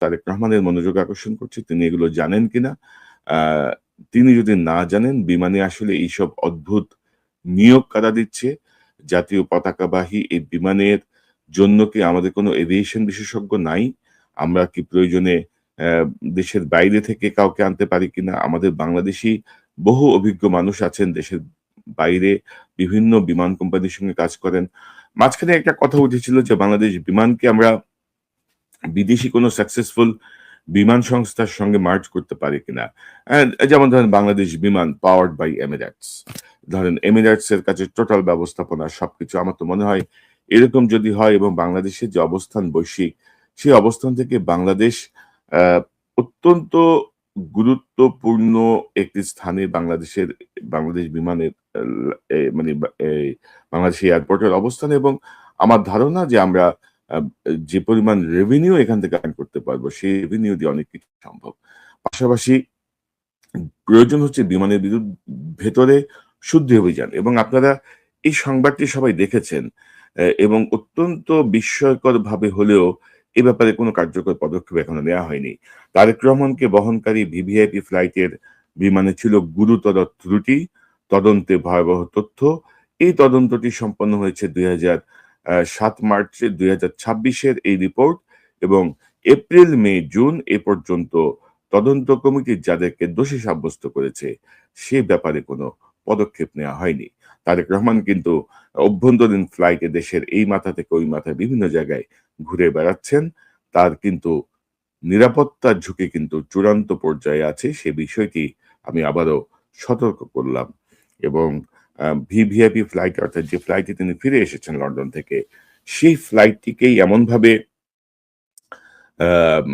তারেক রহমানের মনোযোগ আকর্ষণ করছি, তিনি এগুলো জানেন কিনা। তিনি যদি না জানেন বিমানে আসলে এইসব অদ্ভুত নিয়োগ কারা দিচ্ছে, জাতীয় পতাকাবাহী এই বিমানের জন্য কি আমাদের কোনো এভিয়েশন বিশেষজ্ঞ নাই? আমরা কি প্রয়োজনে দেশের বাইরে থেকে কাউকে আনতে পারি কিনা? আমাদের বাংলাদেশী বহু অভিজ্ঞ মানুষ আছেন দেশের বাইরে বিভিন্ন বিমান কোম্পানির সঙ্গে কাজ করেন। মাঝখানে একটা কথা উঠেছিল যে বাংলাদেশ বিমানকে আমরা বিদেশি কোনো সাকসেসফুল বিমান সংস্থার সঙ্গে মার্জ করতে পারি কিনা। যেমন ধরেন বাংলাদেশ বিমান পাওয়ার্ড বাই এমিরেটস, ধরেন এমিরেটস এর কাছে টোটাল ব্যবস্থাপনা সবকিছু। আমার তো মনে হয় এরকম যদি হয় এবং বাংলাদেশের যে অবস্থান বৈশ্বিক, সেই অবস্থান থেকে বাংলাদেশ আহ, অত্যন্ত গুরুত্বপূর্ণ একটি স্থানে বাংলাদেশ বিমানের মানে বাংলাদেশ এয়ারপোর্টের অবস্থান। এবং আমার ধারণা যে আমরা আহ, যে পরিমাণ রেভিনিউ এখান থেকে আর্ন করতে পারবো সেই রেভিনিউ দিয়ে অনেক কিছু সম্ভব। পাশাপাশি প্রয়োজন হচ্ছে বিমানের ভেতরে শুদ্ধি অভিযান, এবং আপনারা এই সংবাদটি সবাই দেখেছেন। এবং অত্যন্ত বিস্ময়কর ভাবে হলেও এ ব্যাপারে কোনো কার্যকর পদক্ষেপ এখনো নেওয়া হয়নি। তারেক রহমানকে বহনকারী ভিভিআইপি ফ্লাইটের বিমানে ছিল গুরুতর ত্রুটি, তদন্তে ভয়াবহ তথ্য। এই তদন্তটি সম্পন্ন হয়েছে 7 মার্চে 2026-এর এই রিপোর্ট, এবং এপ্রিল মে জুন এ পর্যন্ত তদন্ত কমিটি যাদেরকে দোষী সাব্যস্ত করেছে সে ব্যাপারে কোনো পদক্ষেপ নেওয়া হয়নি। তারেক রহমান কিন্তু অভ্যন্তরীণ ফ্লাইটে দেশের এই মাথা থেকে ওই মাথায় বিভিন্ন জায়গায় ঘুরে বেড়াচ্ছেন। তার কিন্তু নিরাপত্তার ঝুঁকি কিন্তু চূড়ান্ত পর্যায়ে আছে, সে বিষয়টি আমি আবারও সতর্ক করলাম। এবং ভিভিআইপি ফ্লাইট অর্থাৎ যে ফ্লাইটে তিনি ফিরে এসেছেন লন্ডন থেকে, সেই ফ্লাইটটিকেই এমনভাবে আম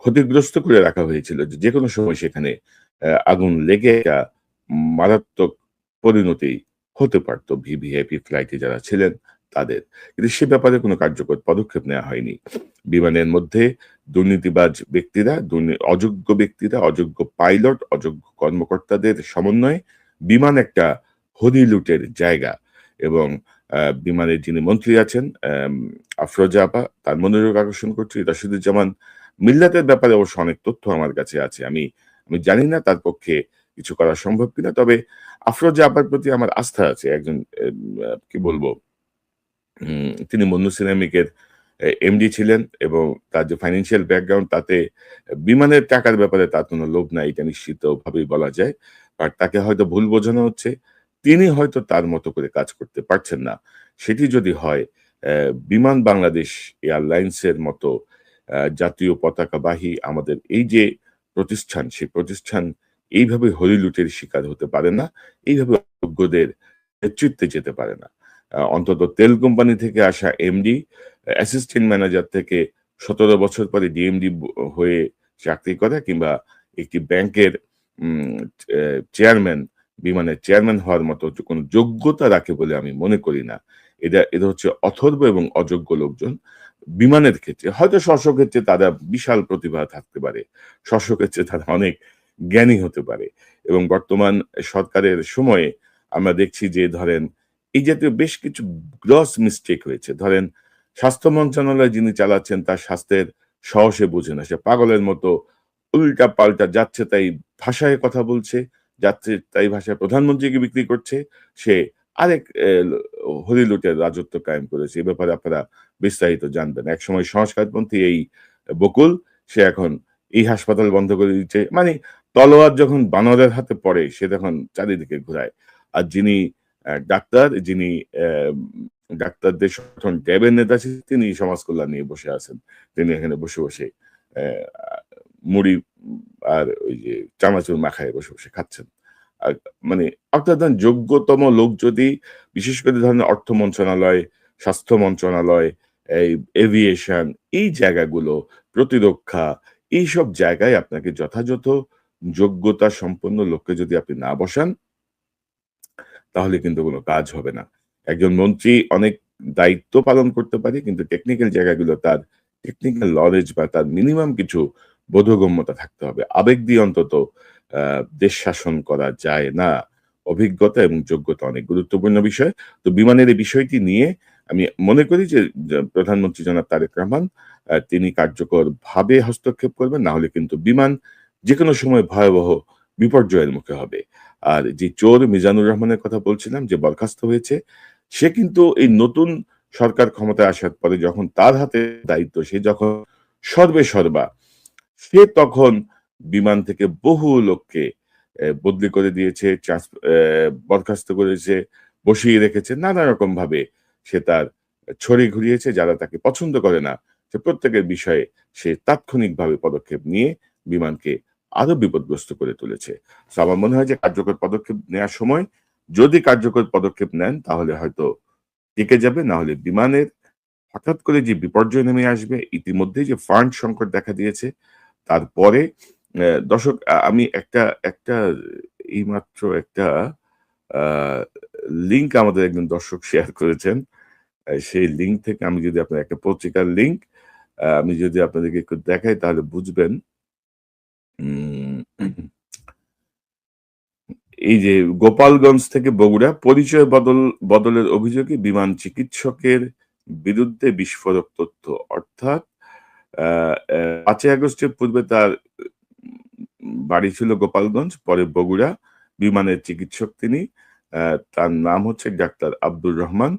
ক্ষতিগ্রস্ত করে রাখা হয়েছিল যে যেকোনো সময় সেখানে আগুন লেগে একটা মারাত্মক পরিণতি হতে পারত ভিভিআইপি ফ্লাইটে যারা ছিলেন তাদের। কিন্তু সে ব্যাপারে কোনো কার্যকর পদক্ষেপ নেওয়া হয়নি। বিমানের মধ্যে দুর্নীতিবাজ ব্যক্তিরা, অযোগ্য ব্যক্তিরা, অযোগ্য পাইলট, অযোগ্য কর্মকর্তাদের সমন্বয়ে বিমান একটা হদি লুটের জায়গা। এবং বিমানের যিনি মন্ত্রী আছেন আফরোজা আপা, তার মনোযোগ আকর্ষণ করছি। রাশিদুজ্জামান মিল্লাতের ব্যাপারে অবশ্য অনেক তথ্য আমার কাছে আছে। আমি আমি জানি না তার পক্ষে কিছু করা সম্ভব কিনা। তবে আফরোজা আপার প্রতি আমার আস্থা আছে। একজন কি বলবো, তিনি মুন্নু সিরামিকের এমডি ছিলেন, এবং তার যে ফাইন্যান্সিয়াল ব্যাকগ্রাউন্ড তাতে বিমানের টাকার ব্যাপারে তার কোনো লোভ নাই, এটা নিশ্চিতভাবেই বলা যায়। আর তাকে হয়তো ভুল বোঝানো হচ্ছে। তিনি হয়তো তার মতো করে কাজ করতে পারছেন না। সেটি যদি হয়, বিমান বাংলাদেশ এয়ারলাইন্সের মতো জাতীয় পতাকাবাহী আমাদের এই যে প্রতিষ্ঠান, সেই প্রতিষ্ঠান এইভাবে হলিলুটের শিকার হতে পারে না, এইভাবে অযোগ্যদের নেতৃত্বে যেতে পারে না। অন্তত তেল কোম্পানি থেকে আসা এমডি, অ্যাসিস্ট্যান্ট ম্যানেজার থেকে ১৭ বছর পরে ডিএমডি হয়ে চাকরি করা, কিংবা একটি ব্যাংকের চেয়ারম্যান, বিমানের চেয়ারম্যান হওয়ার মতো কোনো যোগ্যতা রাখে বলে আমি মনে করি না। এরা হচ্ছে অথর্ব এবং অযোগ্য লোকজন। বিমানের ক্ষেত্রে হয়তো ক্ষেত্রে তারা বিশাল প্রতিভা থাকতে পারে, ক্ষেত্রে তারা অনেক জ্ঞানী হতে পারে। এবং বর্তমান সরকারের সময়ে আমরা দেখছি যে ধরেন এই জাতীয় বেশ কিছু গ্রস মিস্টেক হয়েছে। ধরেন স্বাস্থ্য মন্ত্রণালয় যিনি চালাচ্ছেন তার স্বাস্থ্যের সে বোঝে না, সে পাগলের মতো উল্টা পাল্টা যাচ্ছে তাই ভাষায় কথা বলছে, যাচ্ছে তাই ভাষায় প্রধানমন্ত্রীকে বিক্রি করছে। সে আরেক হলিলুটের রাজত্ব কায়েম করেছে। এ ব্যাপারে আপনারা বিস্তারিত জানবেন। একসময় সংস্কারপন্থী এই বকুল, সে এখন এই হাসপাতাল বন্ধ করে দিচ্ছে। মানে তলোয়ার যখন বানরের হাতে পড়ে সে তখন চারিদিকে ঘুরায়। আর যিনি যিনি ডাক্তারদের সংগঠন ড্যাবের নেতা ছিলেন, তিনি সমাজ কল্যাণ নিয়ে বসে আছেন। তিনি এখানে বসে বসে মুড়ি আর ওই যে চানাচুর মাখায় বসে বসে খাচ্ছেন। আর মানে অর্থাৎ যোগ্যতম লোক যদি, বিশেষ করে ধরেন অর্থ মন্ত্রণালয়, স্বাস্থ্য মন্ত্রণালয়, এই এভিয়েশন, এই জায়গাগুলো, প্রতিরক্ষা, এইসব জায়গায় আপনাকে যথাযথ যোগ্যতা সম্পন্ন লোককে যদি আপনি না বসান তাহলে কিন্তু কোনো কাজ হবে না। একজন মন্ত্রী অনেক দায়িত্ব পালন করতে পারে, কিন্তু টেকনিক্যাল জায়গাগুলো তার টেকনিক্যাল নলেজ বা তার মিনিমাম কিছু বোধগম্যতা থাকতে হবে। আবেগ দিয়ে অন্তত দেশ শাসন করা যায় না। অভিজ্ঞতা এবং যোগ্যতা অনেক গুরুত্বপূর্ণ বিষয়। তো বিমানের এই বিষয়টি নিয়ে আমি মনে করি যে প্রধানমন্ত্রী জনাব তারেক রহমান তিনি কার্যকরভাবে হস্তক্ষেপ করবেন। না হলে কিন্তু বিমান যেকোনো সময় ভয়াবহ বিপর্যয়ের মুখে হবে। আর যে চোর মিজানুর রহমানের কথা বলছিলাম যে বরখাস্ত হয়েছে, সে কিন্তু এই নতুন সরকার ক্ষমতায় আসার পরে যখন তার হাতে দায়িত্ব, সে যখন সর্বেসর্বা, সে তখন বিমান থেকে বহু লোককে বদলি করে দিয়েছে, বরখাস্ত করেছে, বসিয়ে রেখেছে। নানা রকমভাবে সে তার ছড়ি ঘুরিয়েছে। যারা তাকে পছন্দ করে না, সে প্রত্যেকের বিষয়ে সে তাৎক্ষণিকভাবে পদক্ষেপ নিয়ে বিমানকে আরো বিপদগ্রস্ত করে তুলেছে। সো আমার মনে হয় যে কার্যকর পদক্ষেপ নেয়ার সময় যদি কার্যকর পদক্ষেপ নেন তাহলে হয়তো টিকে যাবে। না হলে বিমানের হঠাৎ করে যে বিপর্যয় নেমে আসবে, ইতিমধ্যেই যে ফান্ড সংকট দেখা দিয়েছে, তারপরে দর্শক আমি একটা এইমাত্র একটা আ লিঙ্ক আমাদের একজন দর্শক শেয়ার করেছেন। সেই লিঙ্ক থেকে আমি যদি আপনার একটা পত্রিকার লিঙ্ক আমি যদি আপনাদেরকে একটু দেখাই তাহলে বুঝবেন। উম এই যে গোপালগঞ্জ থেকে বগুড়া পরিচয় বদলের অভিযোগে বিমান চিকিৎসকের বিরুদ্ধে বিস্ফোরক তথ্য। অর্থাৎ আ অ্যা ৫ই আগস্টের পূর্বে তার বাড়ি ছিল গোপালগঞ্জ, পরে বগুড়া। বিমানের চিকিৎসক তিনি। তার নাম হচ্ছে ডাক্তার আব্দুর রহমান।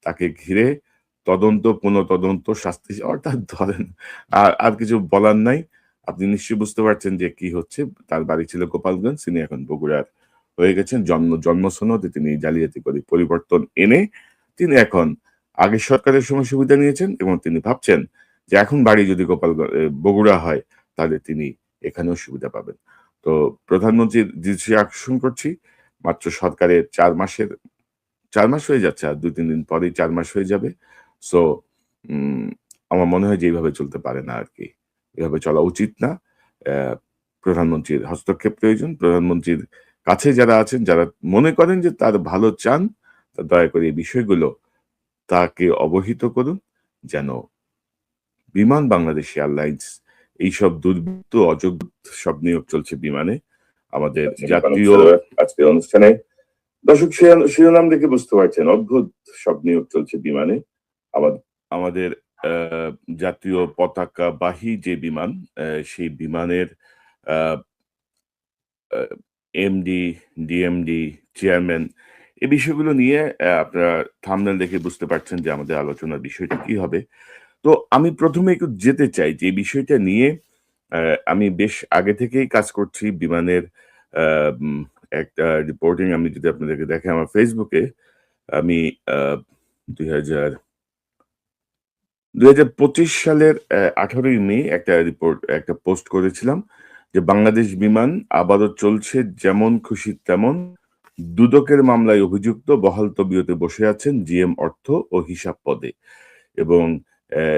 তাকে ঘিরে তদন্ত, পুনঃতদন্ত, শাস্তি অর্থাৎ ধরেন আর কিছু বলার নাই। আপনি নিশ্চয়ই বুঝতে পারছেন যে কি হচ্ছে। তার বাড়ি ছিল গোপালগঞ্জ, তিনি এখন বগুড়ার হয়ে গেছেন। জন্ম সনদে তিনি জালিয়াতি করে পরিবর্তন এনে তিনি এখন আগের সরকারের সময় সুবিধা নিয়েছেন এবং তিনি ভাবছেন যে এখন বাড়ি যদি বগুড়া হয় তাহলে তিনি এখানেও সুবিধা পাবেন। তো প্রধানমন্ত্রীর দৃষ্টি আকর্ষণ করছি, মাত্র সরকারের ৪ মাস হয়ে যাচ্ছে। আর ২-৩ দিন পরেই ৪ মাস হয়ে যাবে। সো উম আমার মনে হয় যে এভাবে চলতে পারে না আরকি। এভাবে চলা উচিত না। অ্যা প্রধানমন্ত্রীর হস্তক্ষেপ প্রয়োজন। প্রধানমন্ত্রীর কাছে যারা আছেন, যারা মনে করেন যে তার ভালো চান, তা দয়া করে এই বিষয়গুলো তাকে অবহিত করুন যেন বিমান বাংলাদেশ এয়ারলাইন্স এইসব দুর্বৃত্ত অযোগ্য সব নিয়োগ চলছে বিমানে। আমাদের জাতীয় আজকের অনুষ্ঠানে দর্শক শিরোনাম দেখে বুঝতে পারছেন অদ্ভুত সব নিয়োগ চলছে বিমানে। আমা আমাদের আ জাতীয় পতাকাবাহী যে বিমান, সেই বিমানের আ আ এমডি, ডিএমডি, চেয়ারম্যান এই বিষয়গুলো নিয়ে আপনারা থাম্বনেল দেখে বুঝতে পারছেন যে আমাদের আলোচনার বিষয়টা কি হবে। তো আমি ১ম এ একটু যেতে চাই যে এই বিষয়টা নিয়ে আমি বেশ আগে থেকেই কাজ করছি বিমানের আ উম একটা রিপোর্টিং আমি যদি আপনাদেরকে দেখাই আমার ফেসবুকে আমি আ ২০০০ ২০২৫ সালের ১৮ই মে একটা পোস্ট করেছিলাম যে, "বাংলাদেশ বিমান আবারও চলছে যেমন খুশি তেমন। দুদকের মামলায় অভিযুক্ত বহাল তবিয়তে বসে আছেন জিএম অর্থ ও হিসাব পদে।" এবং অ্যা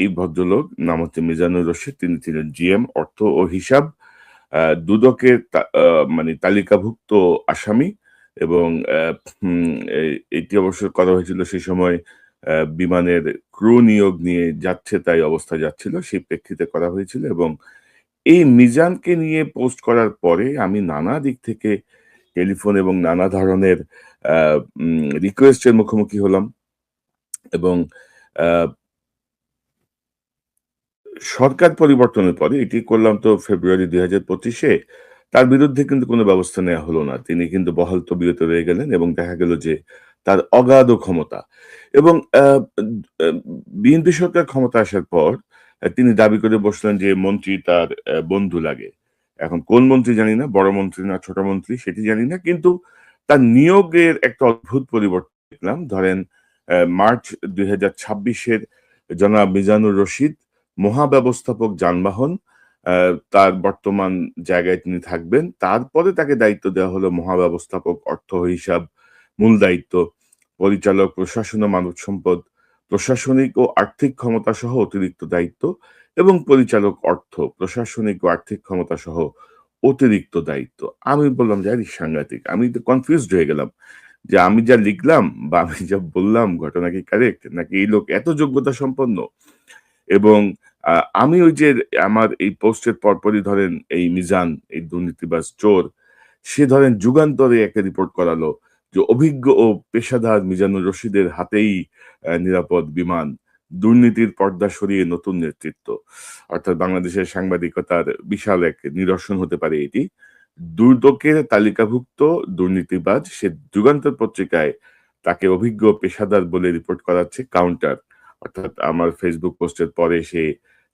এই ভদ্রলোক নাম হচ্ছে মিজানুর রশীদ। তিনি ছিলেন জিএম অর্থ ও হিসাব। দুদকের মানে তালিকাভুক্ত আসামি এবং হুম এটি অবশ্য করা হয়েছিল সেই সময় বিমানের ক্রু নিয়োগ নিয়ে যাচ্ছে তাই অবস্থা যাচ্ছিল। সেই প্রেক্ষিতে করা হয়েছিল এবং এই মিজানকে নিয়ে পোস্ট করার পরে আমি নানা দিক থেকে টেলিফোন এবং নানা ধরনের আ রিকোয়েস্ট এর মুখোমুখি হলাম এবং আ সরকার পরিবর্তনের পরে এটি করলাম তো ফেব্রুয়ারি ২০২৫ এ। তার বিরুদ্ধে কিন্তু কোনো ব্যবস্থা নেয়া হলো না। তিনি কিন্তু বহাল তবিয়তে রয়ে গেলেন এবং দেখা গেল যে তার অগাধ ক্ষমতা এবং আ বিএনপি সরকার ক্ষমতায় আসার পর তিনি দাবি করে বসলেন যে মন্ত্রী তার বন্ধু লাগে। এখন কোন মন্ত্রী জানি না, বড় মন্ত্রী না ছোট মন্ত্রী সেটি জানি না। কিন্তু তার নিয়োগের একটা অদ্ভুত পরিবর্তন দেখলাম। ধরেন মার্চ ২০২৬ এর জনাব মিজানুর রশীদ মহাব্যবস্থাপক যানবাহন আ তার বর্তমান জায়গায় তিনি থাকবেন। তারপরে তাকে দায়িত্ব দেওয়া হলো মহাব্যবস্থাপক অর্থ হিসাব, মূল দায়িত্ব, পরিচালক প্রশাসন ও মানব সম্পদ, প্রশাসনিক ও আর্থিক ক্ষমতা সহ অতিরিক্ত দায়িত্ব এবং পরিচালক অর্থ, প্রশাসনিক ও আর্থিক ক্ষমতা সহ অতিরিক্ত দায়িত্ব। আমি বললাম যে, "আরে সাংঘাতিক!" আমি তো কনফিউজড হয়ে গেলাম যে আমি যা লিখলাম বা আমি যা বললাম ঘটনা কি কারেক্ট? নাকি এই লোক এত যোগ্যতা সম্পন্ন? এবং আ আমি ওই যে আমার এই পোস্টের পরপরই ধরেন এই মিজান, এই দুর্নীতিবাজ চোর, সে ধরেন যুগান্তরে একটা রিপোর্ট করালো যে অভিজ্ঞ ও পেশাদার মিজানুর রশীদের হাতেই নিরাপদ বিমান, দুর্নীতির পর্দা সরিয়ে নতুন নেতৃত্ব। অর্থাৎ বাংলাদেশের সাংবাদিকতার বিশাল এক নিদর্শন হতে পারে এটি। দুদকের তালিকাভুক্ত দুর্নীতিবাজ সে যুগান্তর পত্রিকায় তাকে অভিজ্ঞ পেশাদার বলে রিপোর্ট করাচ্ছে কাউন্টার। অর্থাৎ আমার ফেসবুক পোস্টের পরে সে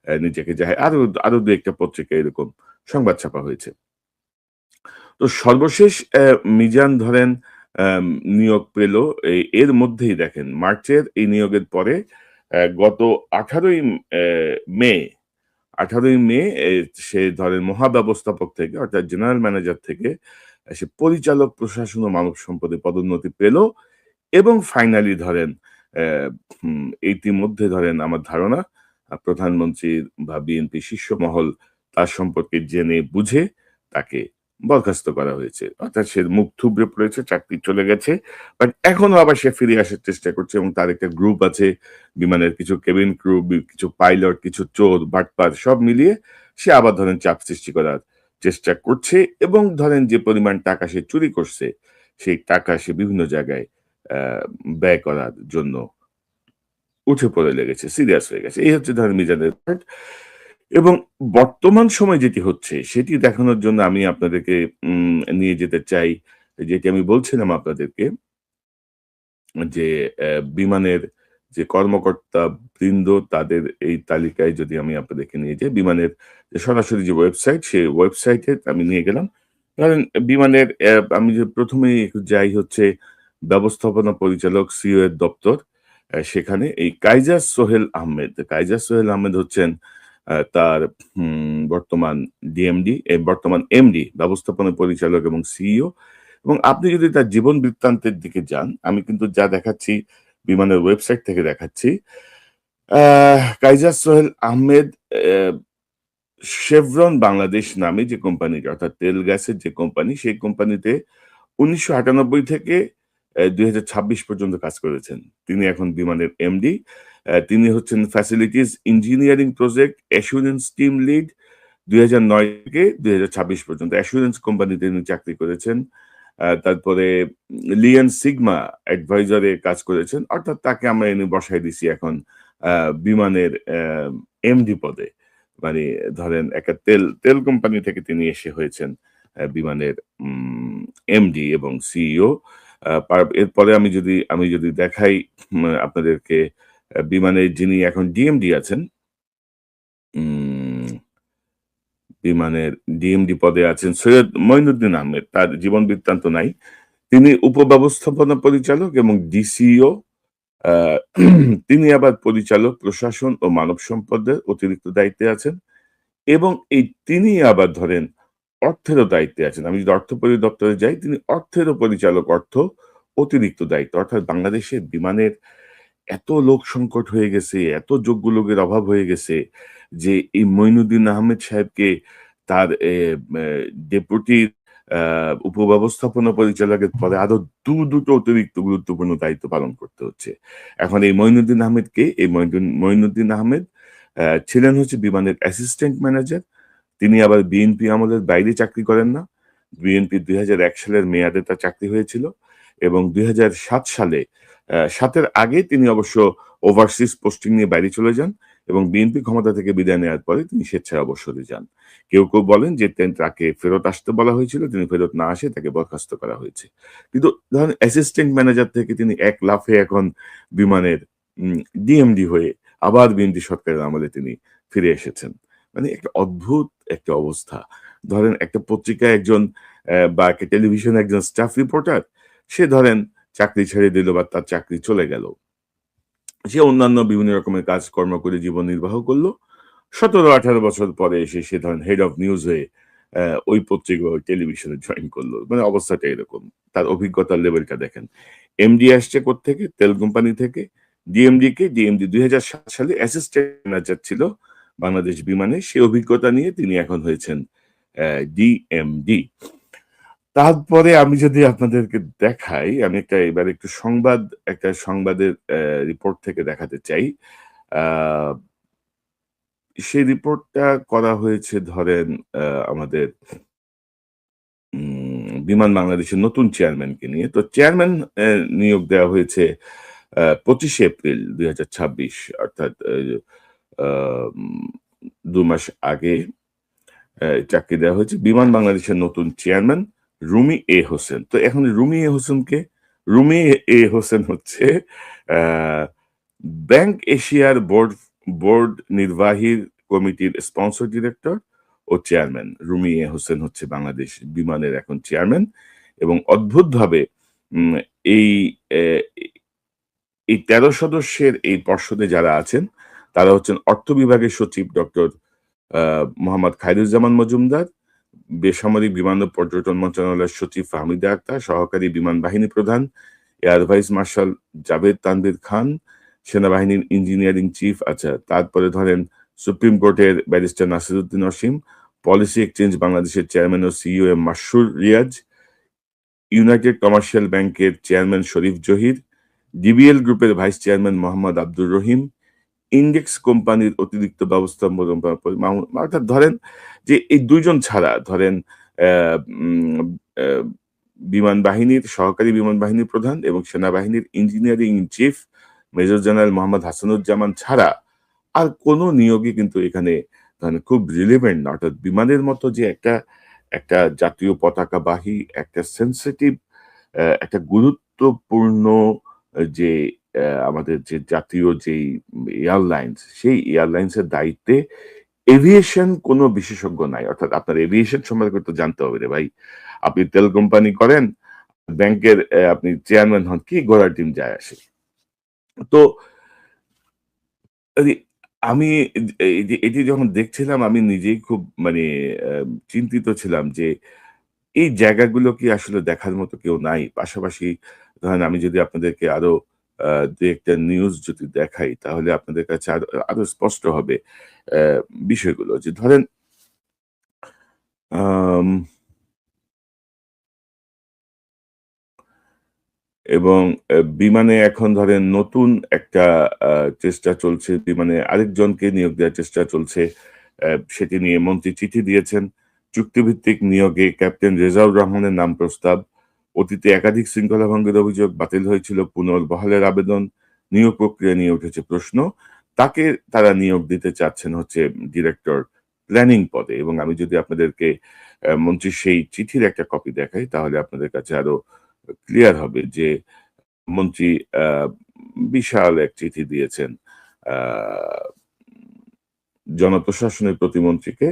নিজেকে জাহে আরো আরো ২-১ টা পত্রিকায় এরকম সংবাদ ছাপা হয়েছে। তো সর্বশেষ মিজান ধরেন আম নিয়োগ পেল এর মধ্যেই দেখেন মার্চের এই নিয়োগের পরে গত ১৮ই অ্যা মে ১৮ই মে সে ধরেন মহাব্যবস্থাপক থেকে অর্থাৎ জেনারেল ম্যানেজার থেকে সে পরিচালক প্রশাসন ও মানব সম্পদে পদোন্নতি পেল এবং ফাইনালি ধরেন ইতিমধ্যে ধরেন আমার ধারণা প্রধানমন্ত্রীর বা বিএনপি শীর্ষ মহল তার সম্পর্কে জেনে বুঝে তাকে বরখাস্ত করা হয়েছে। অর্থাৎ সে মুখ থুবড়ে পড়েছে, চাকরি চলে গেছে। বাট এখনো আবার সে ফিরে আসার চেষ্টা করছে এবং তার একটা গ্রুপ আছে। বিমানের কিছু কেবিন ক্রু, কিছু পাইলট, কিছু চোর, বাটপার সব মিলিয়ে সে আবার ধরেন চাপ সৃষ্টি করার চেষ্টা করছে এবং ধরেন যে পরিমাণ টাকা সে চুরি করছে, সেই টাকা সে বিভিন্ন জায়গায় আ ব্যয় করার জন্য উঠে পড়ে লেগেছে, সিরিয়াস হয়ে গেছে। এই হচ্ছে ধরেন মিজানের পয়েন্ট এবং বর্তমান সময়ে যেটি হচ্ছে সেটি দেখানোর জন্য আমি আপনাদেরকে নিয়ে যেতে চাই, যেটি আমি বলছিলাম আপনাদেরকে যে বিমানের যে কর্মকর্তা বৃন্দ তাদের এই তালিকায় যদি আমি আপনাদেরকে নিয়ে যাই, বিমানের যে সরাসরি যে ওয়েবসাইট, সেই ওয়েবসাইটে আমি নিয়ে গেলাম। ধরেন বিমানের আমি যে ১ম এই একটু যাই হচ্ছে ব্যবস্থাপনা পরিচালক সিইও এর দপ্তর। সেখানে এই কাইজার সোহেল আহমেদ। কাইজার সোহেল আহমেদ হচ্ছেন তার বর্তমান ডিএমডি বর্তমান এমডি ব্যবস্থাপনা পরিচালক এবং সিইও এবং আপনি যদি তার জীবন বৃত্তান্তের দিকে যান, আমি কিন্তু যা দেখাচ্ছি বিমানের ওয়েবসাইট থেকে দেখাচ্ছি। কাইজার সোহেল আহমেদ অ্যা শেভরন বাংলাদেশ নামে যে কোম্পানিটা অর্থাৎ তেল গ্যাসের যে কোম্পানি, সেই কোম্পানিতে ১৯৯৮ থেকে ২০২৬ পর্যন্ত কাজ করেছেন। তিনি এখন বিমানের এমডি। তিনি হচ্ছেন facilities engineering project assurance team lead ২০০৯ থেকে ২০২৬ পর্যন্ত অ্যাসুরেন্স কোম্পানিতে তিনি চাকরি করেছেন। তারপরে লিয়ন সিগমা অ্যাডভাইজার এ কাজ করেছেন। অর্থাৎ তাকে আমরা এনে বসায় দিছি এখন আ বিমানের এমডি পদে। মানে ধরেন একটা তেল কোম্পানি থেকে তিনি এসে হয়েছেন বিমানের এমডি এবং সিইও। এরপরে আমি যদি দেখাই আপনাদেরকে বিমানের যিনি এখন ডিএমডি আছেন, উম বিমানের ডিএমডি পদে আছেন সৈয়দ মইনুদ্দিন আহমেদ। তার জীবন বৃত্তান্ত নাই। তিনি উপব্যবস্থাপনা পরিচালক এবং ডিসিও। আ তিনি আবার পরিচালক, প্রশাসন ও মানব সম্পদের অতিরিক্ত দায়িত্বে আছেন এবং তিনি আবার ধরেন অর্থেরও দায়িত্বে আছেন। আমি যদি অর্থ পরিদপ্তরে যাই, তিনি অর্থেরও পরিচালক, অর্থ অতিরিক্ত দায়িত্ব। অর্থাৎ বাংলাদেশের বিমানের এত লোক সংকট হয়ে গেছে, এত যোগ্য লোকের অভাব হয়ে গেছে যে এই মইনুদ্দিন আহমেদ সাহেবকে তার ডেপুটি আ উপব্যবস্থাপনা পরিচালকের পদে আরো ২ টো অতিরিক্ত গুরুত্বপূর্ণ দায়িত্ব পালন করতে হচ্ছে। এখন এই মইনুদ্দিন আহমেদ কে? এই মইনুদ্দিন আহমেদ ছিলেন হচ্ছে বিমানের অ্যাসিস্ট্যান্ট ম্যানেজার। তিনি আবার বিএনপি আমলের বাইরে চাকরি করেন না। বিএনপি ২০০১ সালের মেয়াদে তার চাকরি হয়েছিল এবং ২০০৭ সালে ৭ এর আগে তিনি অবশ্য ওভারসিজ পোস্টিং নিয়ে বাইরে চলে যান এবং বিএনপি ক্ষমতা থেকে বিদায় নেওয়ার পরে তিনি স্বেচ্ছায় অবসরে যান। কেউ বলেন যে তাকে ফেরত আসতে বলা হয়েছিল, তিনি ফেরত না আসে তাকে বরখাস্ত করা হয়েছে। কিন্তু ধরেন অ্যাসিস্ট্যান্ট ম্যানেজার থেকে তিনি এক লাফে এখন বিমানের ডিএমডি হয়ে আবার বিএনপি সরকারের আমলে তিনি ফিরে এসেছেন। মানে একটা অদ্ভুত একটা অবস্থা। ধরেন একটা পত্রিকায় একজন বা একটা টেলিভিশনে একজন স্টাফ রিপোর্টার, সে ধরেন চাকরি ছেড়ে দিল বা তার চাকরি চলে গেল। সে অন্যান্য বিভিন্ন রকমের কাজকর্ম করে জীবন নির্বাহ করল। ১৭-১৮ বছর পরে এসে সে ধরেন হেড অফ নিউজ হয়ে ওই পত্রিকা ওই টেলিভিশনে জয়েন করল। মানে অবস্থাটা এরকম। তার অভিজ্ঞতার লেভেলটা দেখেন। এমডি আসছে কোত্থেকে? তেল কোম্পানি থেকে। ডিএমডি কে? ডিএমডি ২০০৭ সালে অ্যাসিস্ট্যান্ট ম্যানেজার ছিল বাংলাদেশ বিমানে। সে অভিজ্ঞতা নিয়ে তিনি এখন হয়েছেন ডিএমডি। তারপরে আমি যদি আপনাদেরকে দেখাই, আমি এবার একটু একটা সংবাদের রিপোর্ট থেকে দেখাতে চাই। আ সেই রিপোর্টটা করা হয়েছে ধরেন আমাদের বিমান বাংলাদেশের নতুন চেয়ারম্যানকে নিয়ে। তো চেয়ারম্যান নিয়োগ দেওয়া হয়েছে ২৫শে এপ্রিল ২০২৬ অর্থাৎ আম ২ মাস আগে চাকরি দেওয়া হয়েছে। বিমান বাংলাদেশের নতুন চেয়ারম্যান রুমি এ হোসেন। তো এখন রুমি এ হোসেন কে? রুমি এ হোসেন হচ্ছে আ ব্যাংক এশিয়ার বোর্ড নির্বাহী কমিটির স্পন্সর ডিরেক্টর ও চেয়ারম্যান। রুমি এ হোসেন হচ্ছে বাংলাদেশ বিমানের এখন চেয়ারম্যান এবং অদ্ভুতভাবে উম এই এ এই ১৩ সদস্যের এই পর্ষদে যারা আছেন, তারা হচ্ছেন অর্থ বিভাগের সচিব ডক্টর আ মোহাম্মদ খায়রুজ্জামান মজুমদার, বেসামরিক বিমান ও পর্যটন মন্ত্রণালয়ের সচিব ফাহমিদা আক্তার, সহকারী বিমান বাহিনী প্রধান air vice marshal Javed Tanvir Khan, সেনাবাহিনীর ইঞ্জিনিয়ারিং চিফ আচ্ছা, তারপরে ধরেন সুপ্রিম কোর্টের barrister Nasiruddin Asim, Policy Exchange বাংলাদেশের চেয়ারম্যান ও CEO M Masrur Riaz, United Commercial ব্যাংকের চেয়ারম্যান শরীফ জহির, ডিবিএল গ্রুপের vice chairman Mohammad Abdur Rahim, Index কোম্পানির অতিরিক্ত ব্যবস্থাপনা অর্থাৎ ধরেন যে এই ২ জন ছাড়া ধরেন অ্যা উম অ্যা বিমান বাহিনীর সহকারী বিমান বাহিনী প্রধান এবং সেনাবাহিনীর engineering in chief major general Mohammad Hasanuzzaman ছাড়া আর কোনো নিয়োগই কিন্তু এখানে ধরেন খুব রিলেভেন্ট না। অর্থাৎ বিমানের মতো যে একটা জাতীয় পতাকাবাহী একটা সেনসিটিভ একটা গুরুত্বপূর্ণ যে আমাদের যে জাতীয় যেই এয়ারলাইন্স, সেই এয়ারলাইন্স এর দায়িত্বে এভিয়েশন কোনো বিশেষজ্ঞ নাই। অর্থাৎ আপনার এভিয়েশন সম্পর্কে তো জানতে হবে রে ভাই। আপনি তেল কোম্পানি করেন, ব্যাংকের আপনি চেয়ারম্যান হন, কি ঘোড়ার ডিম যায় আসে? তো এই আমি এটি যখন দেখছিলাম আমি নিজেই খুব মানে আ চিন্তিত ছিলাম যে এই জায়গাগুলো কি আসলে দেখার মতো কেউ নাই? পাশাপাশি ধরেন আমি যদি আপনাদেরকে আরো আ ২-১ টা নিউজ যদি দেখাই তাহলে আপনাদের কাছে আরো স্পষ্ট হবে অ্যা বিষয়গুলো। যে ধরেন আম এবং বিমানে এখন ধরেন নতুন একটা আ চেষ্টা চলছে। বিমানে আরেকজনকে নিয়োগ দেওয়ার চেষ্টা চলছে। সেটি নিয়ে মন্ত্রী চিঠি দিয়েছেন। চুক্তিভিত্তিক নিয়োগে ক্যাপ্টেন রেজাউর রহমানের নাম প্রস্তাব। অতীতে একাধিক শৃঙ্খলা ভঙ্গের অভিযোগ বাতিল হয়েছিল। পুনর্বহালের আবেদন। নিয়োগ প্রক্রিয়া নিয়ে উঠেছে প্রশ্ন। তাকে তারা নিয়োগ দিতে চাচ্ছেন হচ্ছে ডিরেক্টর প্ল্যানিং পদে এবং আমি যদি আপনাদেরকে মন্ত্রীর সেই চিঠির একটা কপি দেখাই তাহলে আপনাদের কাছে আরো ক্লিয়ার হবে যে মন্ত্রী আ বিশাল এক চিঠি দিয়েছেন আ জনপ্রশাসনের প্রতিমন্ত্রীকে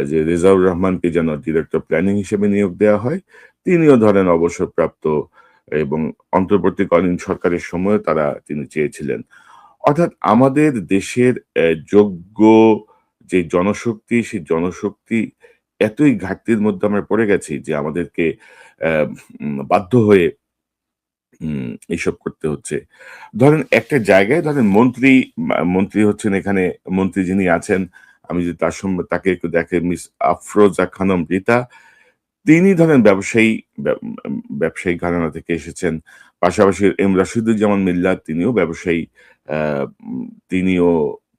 যে রেজাউর রহমানকে যেন ডিরেক্টর প্ল্যানিং হিসেবে নিয়োগ দেওয়া হয়। তিনিও ধরেন অবসরপ্রাপ্ত এবং অন্তর্বর্তীকালীন সরকারের সময়ে তিনি চেয়েছিলেন। অর্থাৎ আমাদের দেশের যোগ্য যে জনশক্তি, সেই জনশক্তি এতই ঘাটতির মধ্যে আমরা পড়ে গেছি যে আমাদেরকে অ্যা বাধ্য হয়ে এইসব করতে হচ্ছে। ধরেন একটা জায়গায় ধরেন মন্ত্রী হচ্ছেন এখানে মন্ত্রী যিনি আছেন, আমি যদি তাকে একটু দেখেন মিস আফরোজা খানম রিতা। তিনি ধরেন ব্যবসায়ী ঘরানা থেকে এসেছেন। পাশাপাশি এম রাশিদুজ্জামান মিল্লাত তিনিও ব্যবসায়ী। আ তিনিও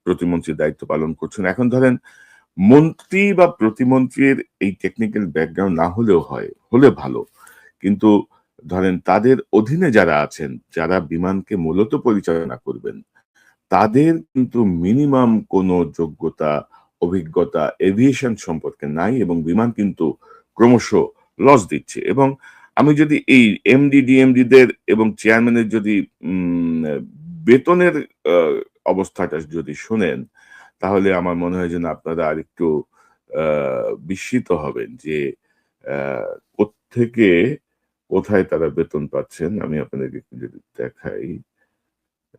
প্রতিমন্ত্রীর দায়িত্ব পালন করছেন। এখন ধরেন মন্ত্রী বা প্রতিমন্ত্রীর এই টেকনিক্যাল ব্যাকগ্রাউন্ড না হলেও হয়, হলে ভালো। কিন্তু ধরেন তাদের অধীনে যারা আছেন, যারা বিমানকে মূলত পরিচালনা করবেন, তাদের কিন্তু মিনিমাম কোনো যোগ্যতা, অভিজ্ঞতা এভিয়েশন সম্পর্কে নাই এবং বিমান কিন্তু ক্রমশ লস দিচ্ছে এবং আমি যদি এই এমডি, ডিএমডি দের এবং চেয়ারম্যানের যদি বেতনের আ অবস্থাটা যদি শোনেন, তাহলে আমার মনে হয় যেন আপনারা আরেকটু আ বিস্মিত হবেন যে আ কোত্থেকে কোথায় তারা বেতন পাচ্ছেন। আমি আপনাদেরকে একটু যদি দেখাই।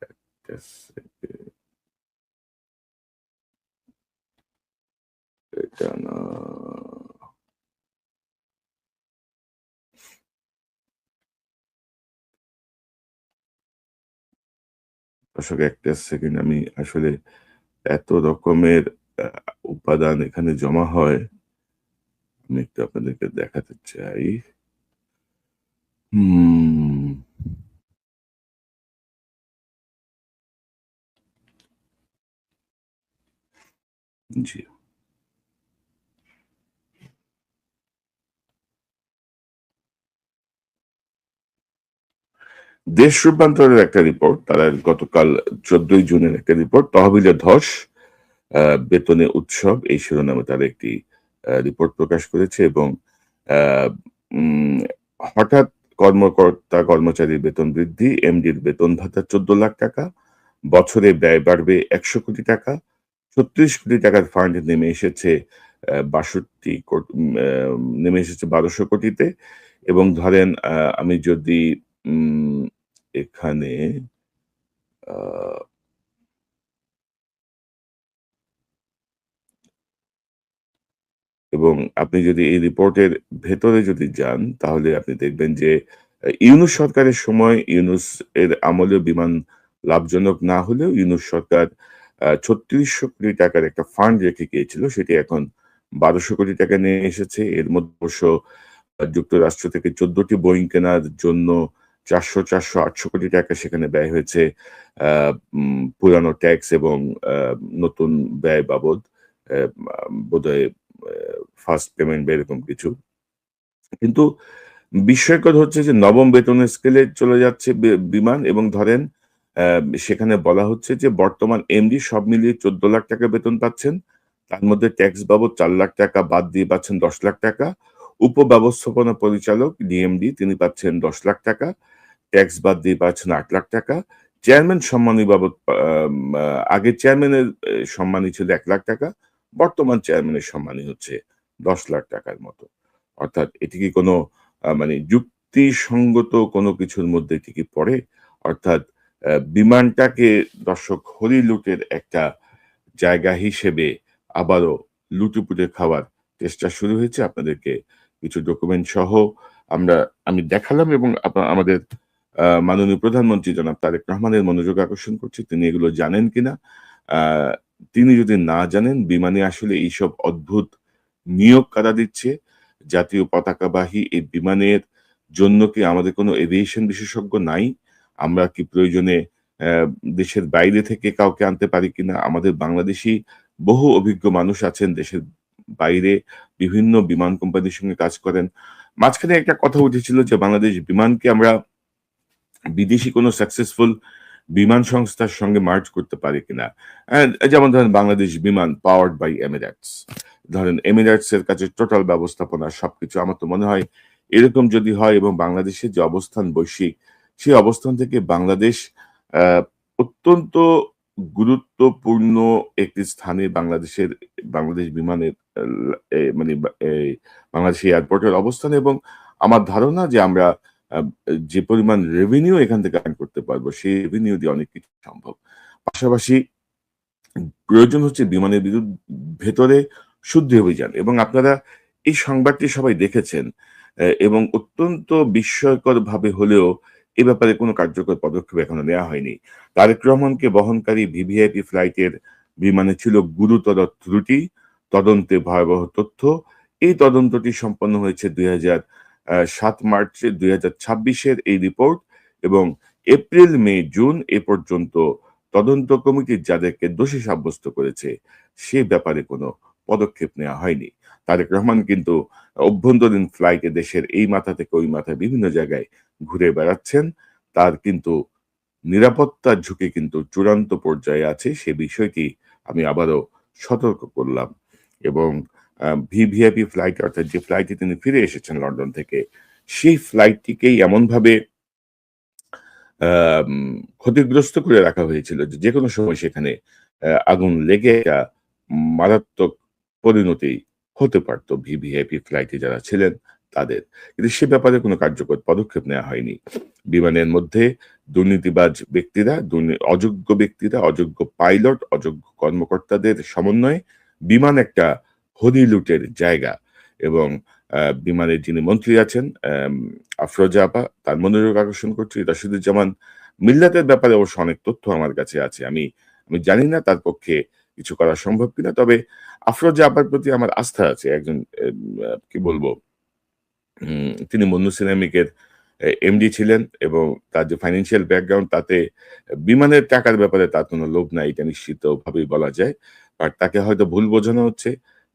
একটা সেকেন্ড। এটা না। দর্শক একটা সেকেন্ড আমি আসলে এত রকমের আ উপাদান এখানে জমা হয়, আমি একটু আপনাদেরকে দেখাতে চাই। হুম, জি। দেশ রূপান্তরের একটা রিপোর্ট, তারা গতকাল ১৪ই জুনের একটা রিপোর্ট, তহবিলে ধস, বেতনে উৎসব এই শিরোনামে তারা একটি রিপোর্ট প্রকাশ করেছে এবং আ উম হঠাৎ কর্মচারীর বেতন বৃদ্ধি, এমডির বেতন ভাতা ৳১৪,০০,০০০, বছরে ব্যয় বাড়বে ৳১০০ কোটি, ৩৬ কোটি টাকার ফান্ড নেমে এসেছে ৬২ কোট নেমে এসেছে ১২০০ কোটিতে এবং ধরেন আমি যদি উম এখানে আ এবং আপনি যদি এই রিপোর্টের ভেতরে যদি যান, তাহলে আপনি দেখবেন যে ইউনূস সরকারের সময় ইউনূস এর আমলেও বিমান লাভজনক না হলেও ইউনূস সরকার ৳৩৬০০ কোটি টাকার একটা ফান্ড রেখে গিয়েছিল। সেটি এখন ৳১২০০ কোটি টাকা নিয়ে এসেছে। এর মধ্যে অবশ্য যুক্তরাষ্ট্র থেকে ১৪ টি বোয়িং কেনার জন্য ৮০০ কোটি টাকা সেখানে ব্যয় হয়েছে আ পুরানো ট্যাক্স এবং আ নতুন ব্যয় বাবদ। মা বোধহয় আ ফার্স্ট পেমেন্ট বা এরকম কিছু। কিন্তু বিস্ময়কর হচ্ছে যে নবম বেতন স্কেলে চলে যাচ্ছে বিমান এবং ধরেন আ সেখানে বলা হচ্ছে যে বর্তমান এমডি সব মিলিয়ে ৳১৪,০০,০০০ বেতন পাচ্ছেন। তার মধ্যে ট্যাক্স বাবদ ৳৪,০০,০০০ বাদ দিয়ে পাচ্ছেন ৳১০,০০,০০০। উপব্যবস্থাপনা পরিচালক ডিএমডি তিনি পাচ্ছেন ৳১০,০০,০০০। ট্যাক্স বাদ দিয়ে পাচ্ছেন ৳৮,০০,০০০। চেয়ারম্যান সম্মানী বাবদ আম আ আগে চেয়ারম্যানের সম্মানী ছিল ৳১,০০,০০০, বর্তমান চেয়ারম্যানের সম্মানী হচ্ছে ৳১০,০০,০০০ র মতো। অর্থাৎ এটি কি কোনো মানে যুক্তিসঙ্গত কোনো কিছুর মধ্যে এটি কি পড়ে? অর্থাৎ বিমানটাকে দর্শক হরিলুটের একটা জায়গা হিসেবে আবারও লুটেপুটে খাওয়ার চেষ্টা শুরু হয়েছে। আপনাদেরকে কিছু ডকুমেন্ট সহ আমরা আমি দেখালাম এবং আমাদের মাননীয় প্রধানমন্ত্রী জনাব তারেক রহমানের মনোযোগ আকর্ষণ করছি। তিনি এগুলো জানেন কিনা? আ তিনি যদি না জানেন বিমানে আসলে এইসব অদ্ভুত নিয়োগ কারা দিচ্ছে? জাতীয় পতাকাবাহী এই বিমানের জন্য কি আমাদের কোনো এভিয়েশন বিশেষজ্ঞ নাই? আমরা কি প্রয়োজনে দেশের বাইরে থেকে কাউকে আনতে পারি কিনা? আমাদের বাংলাদেশী বহু অভিজ্ঞ মানুষ আছেন দেশের বাইরে বিভিন্ন বিমান কোম্পানির সঙ্গে কাজ করেন। মাঝখানে একটা কথা উঠেছিল যে বাংলাদেশ বিমানকে আমরা বিদেশি কোনো সাকসেসফুল বিমান সংস্থার সঙ্গে মার্জ করতে পারি কিনা? যেমন ধরেন বাংলাদেশ বিমান পাওয়ার্ড বাই এমিরেটস। ধরেন এমিরেটস এর কাছে টোটাল ব্যবস্থাপনা সবকিছু আমার তো মনে হয় এরকম যদি হয় এবং বাংলাদেশের যে অবস্থান বৈশ্বিক, সেই অবস্থান থেকে বাংলাদেশ আ অত্যন্ত গুরুত্বপূর্ণ একটি স্থানে বাংলাদেশ বিমানের মানে এই বাংলাদেশ এয়ারপোর্টের অবস্থান এবং আমার ধারণা যে আমরা আ যে পরিমাণ রেভিনিউ এখান থেকে আর্ন করতে পারবো, সেই রেভিনিউ দিয়ে অনেক কিছু সম্ভব। পাশাপাশি প্রয়োজন হচ্ছে বিমানের ভেতরে শুদ্ধি অভিযান এবং আপনারা এই সংবাদটি সবাই দেখেছেন এবং অত্যন্ত বিস্ময়করভাবে হলেও এ ব্যাপারে কোনো কার্যকর পদক্ষেপ এখনো নেওয়া হয়নি। তারেক রহমানকে বহনকারী ভিভিআইপি ফ্লাইটের বিমানে ছিল গুরুতর ত্রুটি, তদন্তে ভয়াবহ তথ্য। এই তদন্তটি সম্পন্ন হয়েছে ৭ মার্চে ২০২৬ এর এই রিপোর্ট এবং এপ্রিল, মে, জুন এ পর্যন্ত তদন্ত কমিটি যাদেরকে দোষী সাব্যস্ত করেছে, সে ব্যাপারে কোনো পদক্ষেপ নেওয়া হয়নি। তারেক রহমান কিন্তু অভ্যন্তরীণ ফ্লাইটে দেশের এই মাথা থেকে ওই মাথায় বিভিন্ন জায়গায় ঘুরে বেড়াচ্ছেন। তার কিন্তু নিরাপত্তার ঝুঁকি কিন্তু চূড়ান্ত পর্যায়ে আছে। সে বিষয়টি আমি আবারও সতর্ক করলাম এবং ভিভিআইপি ফ্লাইট অর্থাৎ যে ফ্লাইটে তিনি ফিরে এসেছেন লন্ডন থেকে, সেই ফ্লাইটটিকেই এমনভাবে আম ক্ষতিগ্রস্ত করে রাখা হয়েছিল যে, যেকোনো সময় সেখানে আগুন লেগে মারাত্মক পরিণতি হতে পারত ভিভিআইপি ফ্লাইটে যারা ছিলেন তাদের। কিন্তু সে ব্যাপারে কোনো কার্যকর পদক্ষেপ নেওয়া হয়নি। বিমানের মধ্যে দুর্নীতিবাজ ব্যক্তিরা, অযোগ্য ব্যক্তিরা, অযোগ্য পাইলট, অযোগ্য কর্মকর্তাদের সমন্বয়ে বিমান একটা হদি-লুটের জায়গা এবং বিমানের যিনি মন্ত্রী আছেন আফরোজা আপা তার মনোযোগ আকর্ষণ করছি। রাশিদুজ্জামান মিল্লাতের ব্যাপারে অবশ্য অনেক তথ্য আমার কাছে আছে। আমি আমি জানি না তার পক্ষে কিছু করা সম্ভব কিনা। তবে আফরোজা আপার প্রতি আমার আস্থা আছে। একজন কি বলবো? তিনি মুন্নু সিরামিকের এমডি ছিলেন এবং তার যে ফাইন্যান্সিয়াল ব্যাকগ্রাউন্ড তাতে বিমানের টাকার ব্যাপারে তার কোনো লোভ নাই এটা নিশ্চিতভাবেই বলা যায়। আর তাকে হয়তো ভুল বোঝানো হচ্ছে।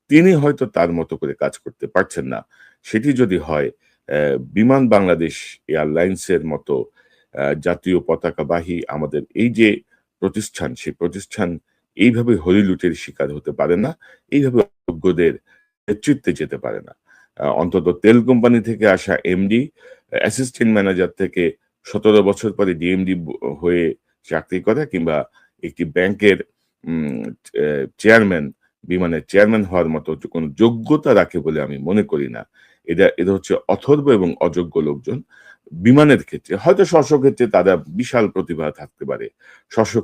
তিনি হয়তো তার মতো করে কাজ করতে পারছেন না। সেটি যদি হয় বিমান বাংলাদেশ এয়ারলাইন্স এর মতো জাতীয় পতাকাবাহী আমাদের এই যে প্রতিষ্ঠান, সেই প্রতিষ্ঠান এইভাবে হরিলুটের শিকার হতে পারে না। এইভাবে অযোগ্যদের নেতৃত্বে যেতে পারে না। অন্তত তেল কোম্পানি থেকে আসা এমডি, অ্যাসিস্ট্যান্ট ম্যানেজার থেকে ১৭ বছর পরে ডিএমডি হয়ে চাকরি করা কিংবা একটি ব্যাংকের উম চেয়ারম্যান, বিমানের চেয়ারম্যান হওয়ার মতো কোনো যোগ্যতা রাখে বলে আমি মনে করি না। এরা হচ্ছে অথর্ব এবং অযোগ্য লোকজন। বিমানের ক্ষেত্রে হয়তো স্ব ক্ষেত্রে তারা বিশাল প্রতিভা থাকতে পারে।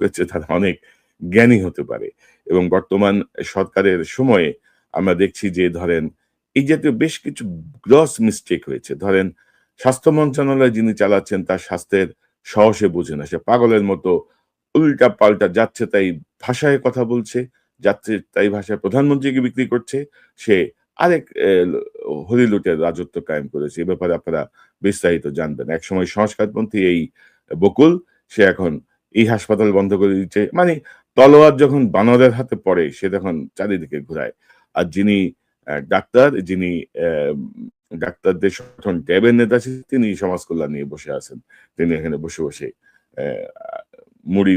ক্ষেত্রে তারা অনেক জ্ঞানী হতে পারে এবং বর্তমান সরকারের সময়ে আমরা দেখছি যে ধরেন এই জাতীয় বেশ কিছু গ্রস মিস্টেক হয়েছে। ধরেন স্বাস্থ্য মন্ত্রণালয় যিনি চালাচ্ছেন তার স্বাস্থ্যের সে বোঝে না। সে পাগলের মতো উল্টা-পাল্টা যাচ্ছে তাই ভাষায় কথা বলছে, যাচ্ছে তাই ভাষায় প্রধানমন্ত্রীকে বিক্রি করছে। সে আরেক হরিলুটের রাজত্ব কায়েম করেছে। এ ব্যাপারে আপনারা বিস্তারিত জানবেন। একসময় সংস্কারপন্থী এই বকুল, সে এখন এই হাসপাতাল বন্ধ করে দিচ্ছে। মানে তলোয়ার যখন বানরের হাতে পড়ে সে তখন চারিদিকে ঘুরায়। আর যিনি ডাক্তার, যিনি ডাক্তারদের সংগঠন ড্যাবের নেতা ছিলেন তিনি সমাজ কল্যাণ নিয়ে বসে আছেন। তিনি এখানে বসে অ্যা মুড়ি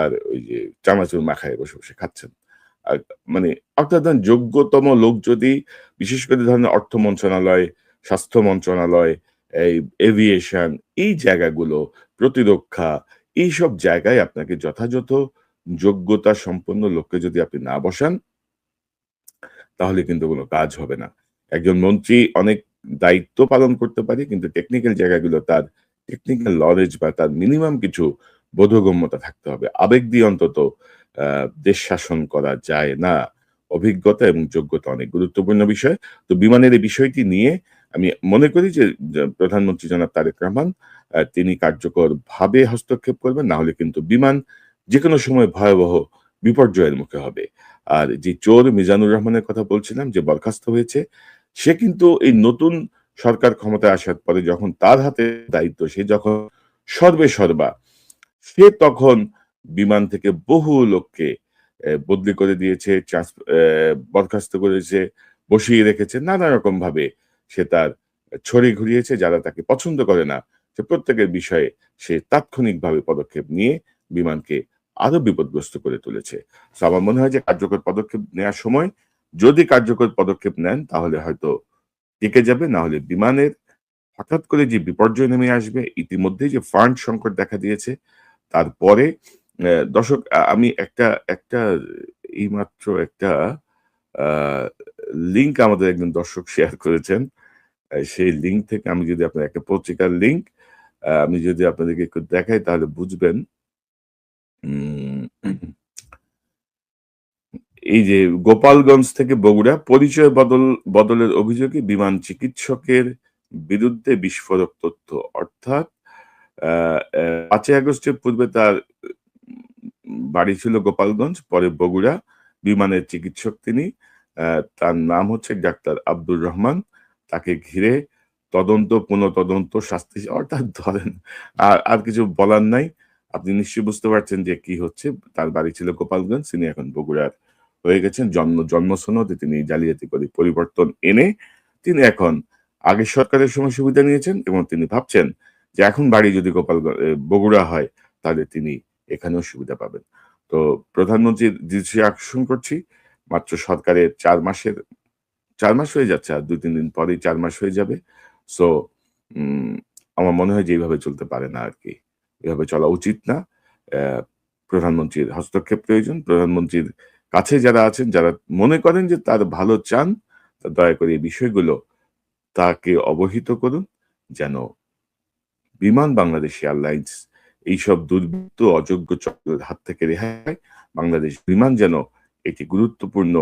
আর ওই যে চানাচুর মাখায় বসে খাচ্ছেন। আর মানে অর্থাৎ ধরেন যোগ্যতম লোক যদি বিশেষ করে ধরেন অর্থ মন্ত্রণালয়, স্বাস্থ্য মন্ত্রণালয়, এই এভিয়েশন এই জায়গাগুলো, প্রতিরক্ষা এইসব জায়গায় আপনাকে যথাযথ যোগ্যতা সম্পন্ন লোককে যদি আপনি না বসান তাহলে কিন্তু কোনো কাজ হবে না। একজন মন্ত্রী অনেক দায়িত্ব পালন করতে পারে কিন্তু টেকনিক্যাল জায়গাগুলো তার টেকনিক্যাল নলেজ বা তার মিনিমাম কিছু বোধগম্যতা থাকতে হবে। আবেগ দিয়ে অন্তত দেশ শাসন করা যায় না। অভিজ্ঞতা এবং যোগ্যতা অনেক গুরুত্বপূর্ণ বিষয়। তো বিমানের এই বিষয়টি নিয়ে আমি মনে করি যে প্রধানমন্ত্রী জনাব তারেক রহমান তিনি কার্যকরভাবে হস্তক্ষেপ করবেন। না হলে কিন্তু বিমান যেকোনো সময় ভয়াবহ বিপর্যয়ের মুখে হবে। আর যে চোর মিজানুর রহমানের কথা বলছিলাম যে বরখাস্ত হয়েছে, সে কিন্তু এই নতুন সরকার ক্ষমতায় আসার পরে যখন তার হাতে দায়িত্ব সে যখন সর্বেসর্বা, সে তখন বিমান থেকে বহু লোককে বদলি করে দিয়েছে, বরখাস্ত করেছে, বসিয়ে রেখেছে। নানা রকমভাবে সে তার ছড়ি ঘুরিয়েছে। যারা তাকে পছন্দ করে না, সে প্রত্যেকের বিষয়ে সে তাৎক্ষণিকভাবে পদক্ষেপ নিয়ে বিমানকে আরো বিপদগ্রস্ত করে তুলেছে। সো আমার মনে হয় যে কার্যকর পদক্ষেপ নেয়ার সময় যদি কার্যকর পদক্ষেপ নেন তাহলে হয়তো টিকে যাবে। না হলে বিমানের হঠাৎ করে যে বিপর্যয় নেমে আসবে, ইতিমধ্যেই যে ফান্ড সংকট দেখা দিয়েছে, তারপরে দর্শক আমি একটা এইমাত্র একটা আ লিঙ্ক আমাদের একজন দর্শক শেয়ার করেছেন। সেই লিঙ্ক থেকে আমি যদি আপনার একটা পত্রিকার লিঙ্ক আমি যদি আপনাদেরকে একটু দেখাই তাহলে বুঝবেন। উম এই যে গোপালগঞ্জ থেকে বগুড়া পরিচয় বদলের অভিযোগে বিমান চিকিৎসকের বিরুদ্ধে বিস্ফোরক তথ্য। অর্থাৎ আ অ্যা ৫ই আগস্টের পূর্বে তার বাড়ি ছিল গোপালগঞ্জ, পরে বগুড়া। বিমানের চিকিৎসক তিনি। তার নাম হচ্ছে ডাক্তার আব্দুর রহমান। তাকে ঘিরে তদন্ত, পুনঃতদন্ত, শাস্তি অর্থাৎ ধরেন আর কিছু বলার নাই। আপনি নিশ্চয়ই বুঝতে পারছেন যে কি হচ্ছে। তার বাড়ি ছিল গোপালগঞ্জ, তিনি এখন বগুড়ার হয়ে গেছেন। জন্মসনদে তিনি জালিয়াতি করে পরিবর্তন এনে তিনি এখন আগের সরকারের সময় সুবিধা নিয়েছেন এবং তিনি ভাবছেন যে এখন বাড়ি যদি বগুড়া হয় তাহলে তিনি এখানেও সুবিধা পাবেন। তো প্রধানমন্ত্রীর দৃষ্টি আকর্ষণ করছি। মাত্র সরকারের ৪ মাস হয়ে যাচ্ছে। আর ২-৩ দিন পরেই ৪ মাস হয়ে যাবে। সো উম আমার মনে হয় যে এভাবে চলতে পারে না আরকি। এভাবে চলা উচিত না। অ্যা প্রধানমন্ত্রীর হস্তক্ষেপ প্রয়োজন। প্রধানমন্ত্রীর কাছে যারা আছেন, যারা মনে করেন যে তার ভালো চান, দয়া করে এই বিষয়গুলো তাকে অবহিত করুন যেন বিমান বাংলাদেশ এয়ারলাইন্স এইসব দুর্বৃত্ত অযোগ্য চক্রের হাত থেকে রেহাই পায়। বাংলাদেশ বিমান যেন একটি গুরুত্বপূর্ণ